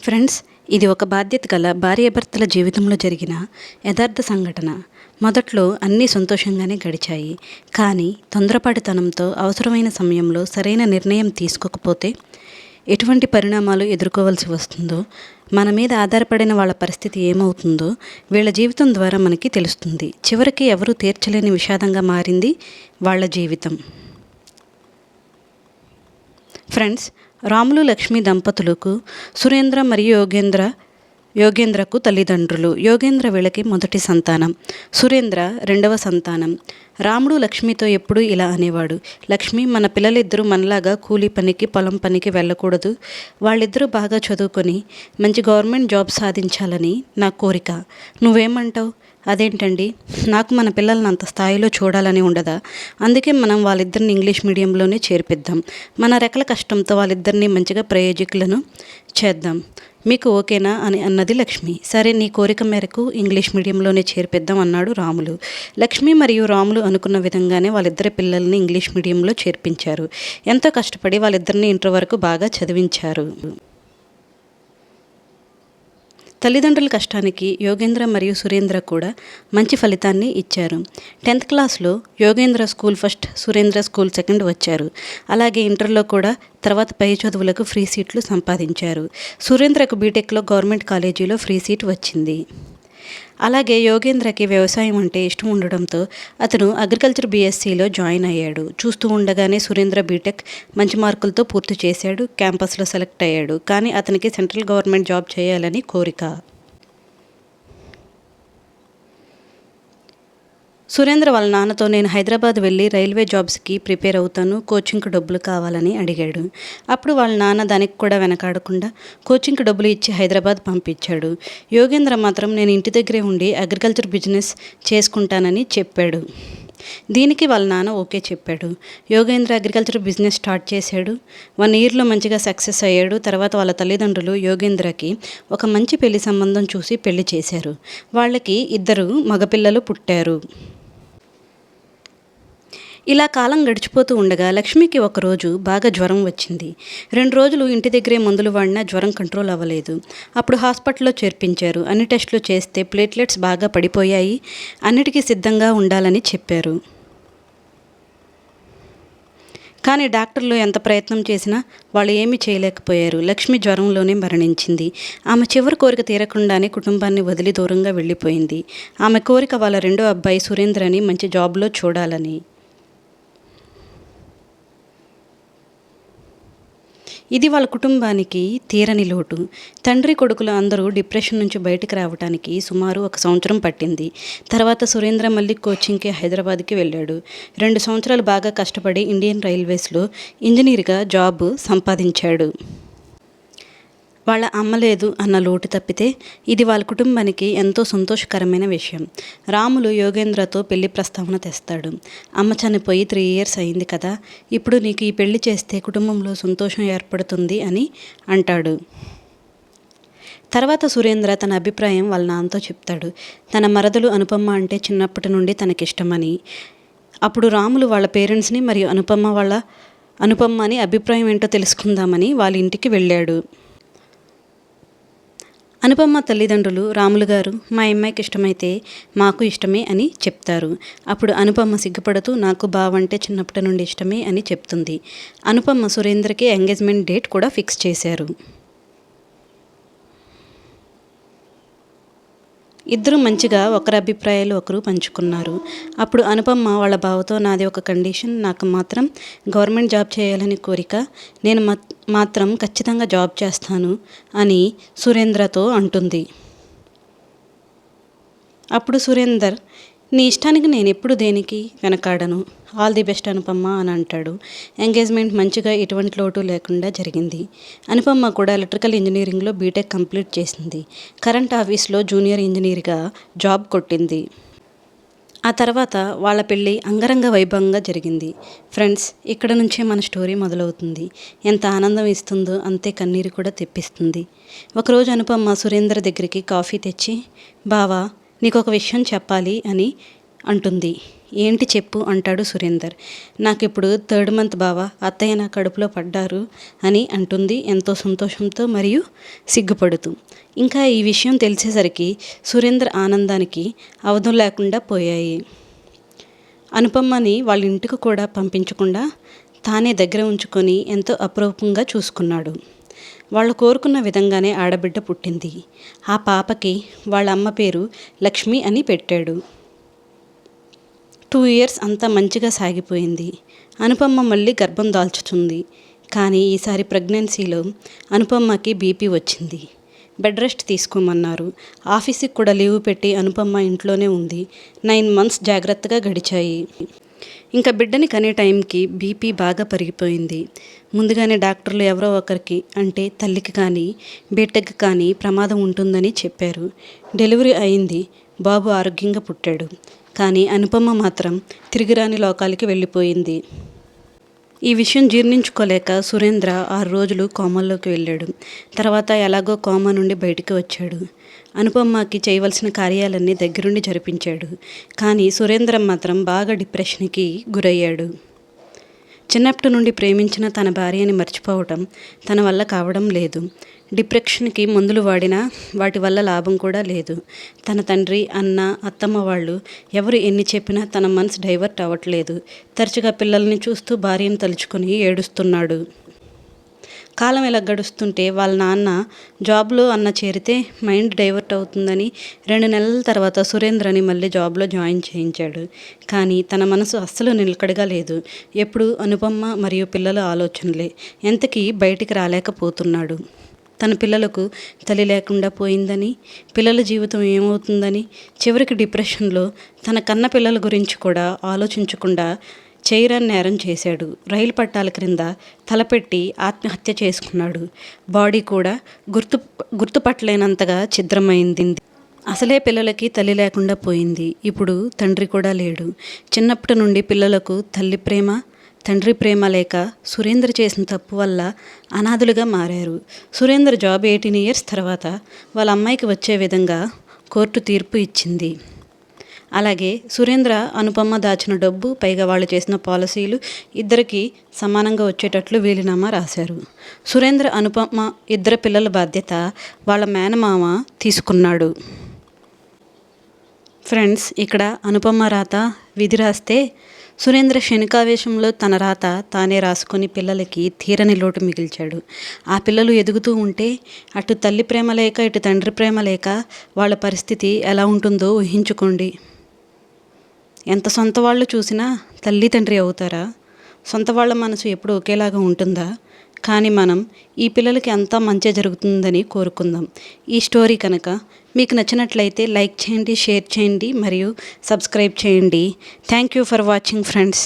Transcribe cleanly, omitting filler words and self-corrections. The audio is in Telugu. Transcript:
ఫ్రెండ్స్, ఇది ఒక బాధ్యత గల భార్యాభర్తల జీవితంలో జరిగిన యథార్థ సంఘటన. మొదట్లో అన్నీ సంతోషంగానే గడిచాయి. కానీ తొందరపాటుతనంతో అవసరమైన సమయంలో సరైన నిర్ణయం తీసుకోకపోతే ఎటువంటి పరిణామాలు ఎదుర్కోవాల్సి వస్తుందో, మన మీద ఆధారపడిన వాళ్ళ పరిస్థితి ఏమవుతుందో వీళ్ళ జీవితం ద్వారా మనకి తెలుస్తుంది. చివరికి ఎవరూ తీర్చలేని విషాదంగా మారింది వాళ్ళ జీవితం. ఫ్రెండ్స్, రాములు లక్ష్మి దంపతులకు సురేంద్ర మరియు యోగేంద్రకు తల్లిదండ్రులు. యోగేంద్ర వీళ్ళకి మొదటి సంతానం, సురేంద్ర రెండవ సంతానం. రాముడు లక్ష్మితో ఎప్పుడూ ఇలా అనేవాడు: లక్ష్మి, మన పిల్లలిద్దరూ మనలాగా కూలీ పనికి, పొలం పనికి వెళ్ళకూడదు. వాళ్ళిద్దరూ బాగా చదువుకొని మంచి గవర్నమెంట్ జాబ్ సాధించాలని నా కోరిక. నువ్వేమంటావు? అదేంటండి, నాకు మన పిల్లల్ని అంత స్థాయిలో చూడాలని ఉండదా? అందుకే మనం వాళ్ళిద్దరిని ఇంగ్లీష్ మీడియంలోనే చేర్పిద్దాం. మన రెక్కల కష్టంతో వాళ్ళిద్దరిని మంచిగా ప్రయోజకులను చేద్దాం. మీకు ఓకేనా అని అన్నది లక్ష్మి. సరే, నీ కోరిక మేరకు ఇంగ్లీష్ మీడియంలోనే చేర్పిద్దాం అన్నాడు రాములు. లక్ష్మి మరియు రాములు అనుకున్న విధంగానే వాళ్ళిద్దరి పిల్లల్ని ఇంగ్లీష్ మీడియంలో చేర్పించారు. ఎంతో కష్టపడి వాళ్ళిద్దరిని ఇంటర్ వరకు బాగా చదివించారు. తల్లిదండ్రుల కష్టానికి యోగేంద్ర మరియు సురేంద్ర కూడా మంచి ఫలితాన్ని ఇచ్చారు. 10th క్లాస్లో Yogendra school first, Surendra school second వచ్చారు. అలాగే ఇంటర్లో కూడా తర్వాత పై చదువులకు ఫ్రీ సీట్లు సంపాదించారు. సురేంద్రకు బీటెక్లో గవర్నమెంట్ కాలేజీలో ఫ్రీ సీట్ వచ్చింది. అలాగే యోగేంద్రకి వ్యవసాయం అంటే ఇష్టం ఉండడంతో అతను అగ్రికల్చర్ బీఎస్సీలో జాయిన్ అయ్యాడు. చూస్తూ ఉండగానే సురేంద్ర బీటెక్ మంచి మార్కులతో పూర్తి చేశాడు. క్యాంపస్లో సెలెక్ట్ అయ్యాడు. కానీ అతనికి సెంట్రల్ గవర్నమెంట్ జాబ్ చేయాలని కోరిక. సురేంద్ర వాళ్ళ నాన్నతో నేను హైదరాబాద్ వెళ్ళి రైల్వే జాబ్స్కి ప్రిపేర్ అవుతాను, కోచింగ్కి డబ్బులు కావాలని అడిగాడు. అప్పుడు వాళ్ళ నాన్న దానికి కూడా వెనకాడకుండా కోచింగ్కి డబ్బులు ఇచ్చి హైదరాబాద్ పంపించాడు. యోగేంద్ర మాత్రం నేను ఇంటి దగ్గరే ఉండి అగ్రికల్చర్ బిజినెస్ చేసుకుంటానని చెప్పాడు. దీనికి వాళ్ళ నాన్న ఓకే చెప్పాడు. యోగేంద్ర అగ్రికల్చర్ బిజినెస్ స్టార్ట్ చేశాడు. 1 ఇయర్లో మంచిగా సక్సెస్ అయ్యాడు. తర్వాత వాళ్ళ తల్లిదండ్రులు యోగేంద్రకి ఒక మంచి పెళ్లి సంబంధం చూసి పెళ్లి చేశారు. వాళ్ళకి 2 మగపిల్లలు పుట్టారు. ఇలా కాలం గడిచిపోతూ ఉండగా లక్ష్మికి ఒకరోజు బాగా జ్వరం వచ్చింది. 2 రోజులు ఇంటి దగ్గరే మందులు వాడినా జ్వరం కంట్రోల్ అవ్వలేదు. అప్పుడు హాస్పిటల్లో చేర్పించారు. అన్ని టెస్టులు చేస్తే ప్లేట్లెట్స్ బాగా పడిపోయాయి. అన్నిటికీ సిద్ధంగా ఉండాలని చెప్పారు. కానీ డాక్టర్లు ఎంత ప్రయత్నం చేసినా వాళ్ళు ఏమీ చేయలేకపోయారు. లక్ష్మి జ్వరంలోనే మరణించింది. ఆమె చివరి కోరిక తీరకుండానే కుటుంబాన్ని వదిలి దూరంగా వెళ్ళిపోయింది. ఆమె కోరిక వాళ్ళ రెండో అబ్బాయి సురేంద్రని మంచి జాబ్లో చూడాలని. ఇది వాళ్ళ కుటుంబానికి తీరని లోటు. తండ్రి కొడుకులు అందరూ డిప్రెషన్ నుంచి బయటకు రావడానికి సుమారు 1 సంవత్సరం పట్టింది. తర్వాత సురేంద్ర మళ్ళీ కోచింగ్కి హైదరాబాద్కి వెళ్ళాడు. 2 సంవత్సరాలు బాగా కష్టపడి ఇండియన్ రైల్వేస్లో ఇంజనీర్గా జాబ్ సంపాదించాడు. వాళ్ళ అమ్మ లేదు అన్న లోటు తప్పితే ఇది వాళ్ళ కుటుంబానికి ఎంతో సంతోషకరమైన విషయం. రాములు యోగేంద్రతో పెళ్లి ప్రస్తావన తెస్తాడు. అమ్మ చనిపోయి 3 ఇయర్స్ అయింది కదా, ఇప్పుడు నీకు ఈ పెళ్లి చేస్తే కుటుంబంలో సంతోషం ఏర్పడుతుంది అని అంటాడు. తర్వాత సురేంద్ర తన అభిప్రాయం వాళ్ళ నాన్నతో చెప్తాడు. తన మరదలు అనుపమ అంటే చిన్నప్పటి నుండి తనకిష్టమని. అప్పుడు రాములు వాళ్ళ పేరెంట్స్ని మరియు అనుపమ అని అభిప్రాయం ఏంటో తెలుసుకుందామని వాళ్ళ ఇంటికి వెళ్ళాడు. అనుపమ తల్లిదండ్రులు రాములు గారు, మా అమ్మాయికి ఇష్టమైతే మాకు ఇష్టమే అని చెప్తారు. అప్పుడు అనుపమ సిగ్గుపడుతూ నాకు బావంటే చిన్నప్పటి నుండి ఇష్టమే అని చెప్తుంది. అనుపమ సురేంద్రకి ఎంగేజ్మెంట్ డేట్ కూడా ఫిక్స్ చేశారు. ఇద్దరు మంచిగా ఒకరి అభిప్రాయాలు ఒకరు పంచుకున్నారు. అప్పుడు అనుపమ వాళ్ళ బావతో నాది ఒక కండిషన్, నాకు మాత్రం గవర్నమెంట్ జాబ్ చేయాలని కోరిక, నేను మాత్రం ఖచ్చితంగా జాబ్ చేస్తాను అని సురేంద్రతో అంటుంది. అప్పుడు సురేందర్, నీ ఇష్టానికి నేను ఎప్పుడు దేనికి వెనకాడను, ఆల్ ది బెస్ట్ అనుపమ అని అంటాడు. ఎంగేజ్మెంట్ మంచిగా ఎటువంటి లోటు లేకుండా జరిగింది. అనుపమ కూడా ఎలక్ట్రికల్ ఇంజనీరింగ్లో బీటెక్ కంప్లీట్ చేసింది. కరెంట్ ఆఫీస్లో జూనియర్ ఇంజనీర్గా జాబ్ కొట్టింది. ఆ తర్వాత వాళ్ళ పెళ్ళి అంగరంగ వైభవంగా జరిగింది. ఫ్రెండ్స్, ఇక్కడ నుంచే మన స్టోరీ మొదలవుతుంది. ఎంత ఆనందం ఇస్తుందో అంతే కన్నీరు కూడా తెప్పిస్తుంది. ఒకరోజు అనుపమ సురేందర్ దగ్గరికి కాఫీ తెచ్చి, బావా నీకు ఒక విషయం చెప్పాలి అని అంటుంది. ఏంటి చెప్పు అంటాడు సురేందర్. నాకిప్పుడు 3rd మంత్ బావా, అత్తయ్య నా కడుపులో పడ్డారు అని అంటుంది ఎంతో సంతోషంతో మరియు సిగ్గుపడుతూ. ఇంకా ఈ విషయం తెలిసేసరికి సురేందర్ ఆనందానికి అవధం లేకుండా పోయాయి. అనుపమ్మని వాళ్ళ ఇంటికి కూడా పంపించకుండా తానే దగ్గర ఉంచుకొని ఎంతో అపురూపంగా చూసుకున్నాడు. వాళ్ళు కోరుకున్న విధంగానే ఆడబిడ్డ పుట్టింది. ఆ పాపకి వాళ్ళ అమ్మ పేరు లక్ష్మి అని పెట్టాడు. 2 years అంతా మంచిగా సాగిపోయింది. అనుపమ్మ మళ్ళీ గర్భం దాల్చుతుంది. కానీ ఈసారి ప్రెగ్నెన్సీలో అనుపమ్మకి బీపీ వచ్చింది. బెడ్ రెస్ట్ తీసుకోమన్నారు. ఆఫీస్కి కూడా లీవ్ పెట్టి అనుపమ్మ ఇంట్లోనే ఉంది. 9 months జాగ్రత్తగా గడిచాయి. ఇంకా బిడ్డని కనే టైంకి బీపీ బాగా పెరిగిపోయింది. ముందుగానే డాక్టర్లు ఎవరో ఒకరికి, అంటే తల్లికి కానీ బిడ్డకి కానీ ప్రమాదం ఉంటుందని చెప్పారు. డెలివరీ అయింది. బాబు ఆరోగ్యంగా పుట్టాడు. కానీ అనుపమ మాత్రం తిరిగిరాని లోకాలకి వెళ్ళిపోయింది. ఈ విషయం జీర్ణించుకోలేక సురేంద్ర 6 రోజులు కోమాల్లోకి వెళ్ళాడు. తర్వాత ఎలాగో కోమా నుండి బయటికి వచ్చాడు. అనుపమ్మకి చేయవలసిన కార్యాలన్నీ దగ్గరుండి జరిపించాడు. కానీ సురేంద్ర మాత్రం బాగా డిప్రెషన్కి గురయ్యాడు. చిన్నప్పటి నుండి ప్రేమించిన తన భార్యని మర్చిపోవటం తన వల్ల కావడం లేదు. డిప్రెషన్కి మందులు వాడినా వాటి వల్ల లాభం కూడా లేదు. తన తండ్రి, అన్న, అత్తమ్మ వాళ్ళు ఎవరు ఎన్ని చెప్పినా తన మనసు డైవర్ట్ అవ్వట్లేదు. తరచుగా పిల్లల్ని చూస్తూ భార్యను తలుచుకొని ఏడుస్తున్నాడు. కాలం ఇలా గడుస్తుంటే వాళ్ళ నాన్న జాబ్లో అన్న చేరితే మైండ్ డైవర్ట్ అవుతుందని 2 నెలల తర్వాత సురేంద్రని మళ్ళీ జాబ్లో జాయిన్ చేయించాడు. కానీ తన మనసు అస్సలు నిలకడగా లేదు. ఎప్పుడు అనుపమ్మ మరియు పిల్లల ఆలోచనలే. ఎంతకీ బయటికి రాలేకపోతున్నాడు. తన పిల్లలకు తల్లి లేకుండా పోయిందని, పిల్లల జీవితం ఏమవుతుందని, చివరికి డిప్రెషన్లో తన కన్న పిల్లల గురించి కూడా ఆలోచించకుండా చేయరాని నేరం చేశాడు. రైలు పట్టాల క్రింద తలపెట్టి ఆత్మహత్య చేసుకున్నాడు. బాడీ కూడా గుర్తుపట్టలేనంతగా ఛిద్రమైంది. అసలే పిల్లలకి తల్లి లేకుండా పోయింది. ఇప్పుడు తండ్రి కూడా లేడు. చిన్నప్పటి నుండి పిల్లలకు తల్లి ప్రేమ, తండ్రి ప్రేమ లేక సురేంద్ర చేసిన తప్పు వల్ల అనాథులుగా మారారు. సురేంద్ర జాబ్ 18 years తర్వాత వాళ్ళ అమ్మాయికి వచ్చే విధంగా కోర్టు తీర్పు ఇచ్చింది. అలాగే సురేంద్ర, అనుపమ్మ దాచిన డబ్బు, పైగా వాళ్ళు చేసిన పాలసీలు ఇద్దరికి సమానంగా వచ్చేటట్లు వీలునామా రాశారు. సురేంద్ర, అనుపమ్మ ఇద్దరు పిల్లల బాధ్యత వాళ్ళ మేనమామ తీసుకున్నాడు. ఫ్రెండ్స్, ఇక్కడ అనుపమ్మ రాత విధి రాస్తే సురేంద్ర శనికావేశంలో తన రాత తానే రాసుకొని పిల్లలకి తీరని లోటు మిగిల్చాడు. ఆ పిల్లలు ఎదుగుతూ ఉంటే అటు తల్లి ప్రేమ లేక ఇటు తండ్రి ప్రేమ లేక వాళ్ళ పరిస్థితి ఎలా ఉంటుందో ఊహించుకోండి. ఎంత సొంత వాళ్ళు చూసినా తల్లి తండ్రి అవుతారా? సొంత వాళ్ళ మనసు ఎప్పుడు ఒకేలాగా ఉంటుందా? కానీ మనం ఈ పిల్లలకి అంతా మంచి జరుగుతుందని కోరుకుందాం. ఈ స్టోరీ కనుక మీకు నచ్చినట్లయితే లైక్ చేయండి, షేర్ చేయండి మరియు సబ్స్క్రైబ్ చేయండి. Thank you for watching friends.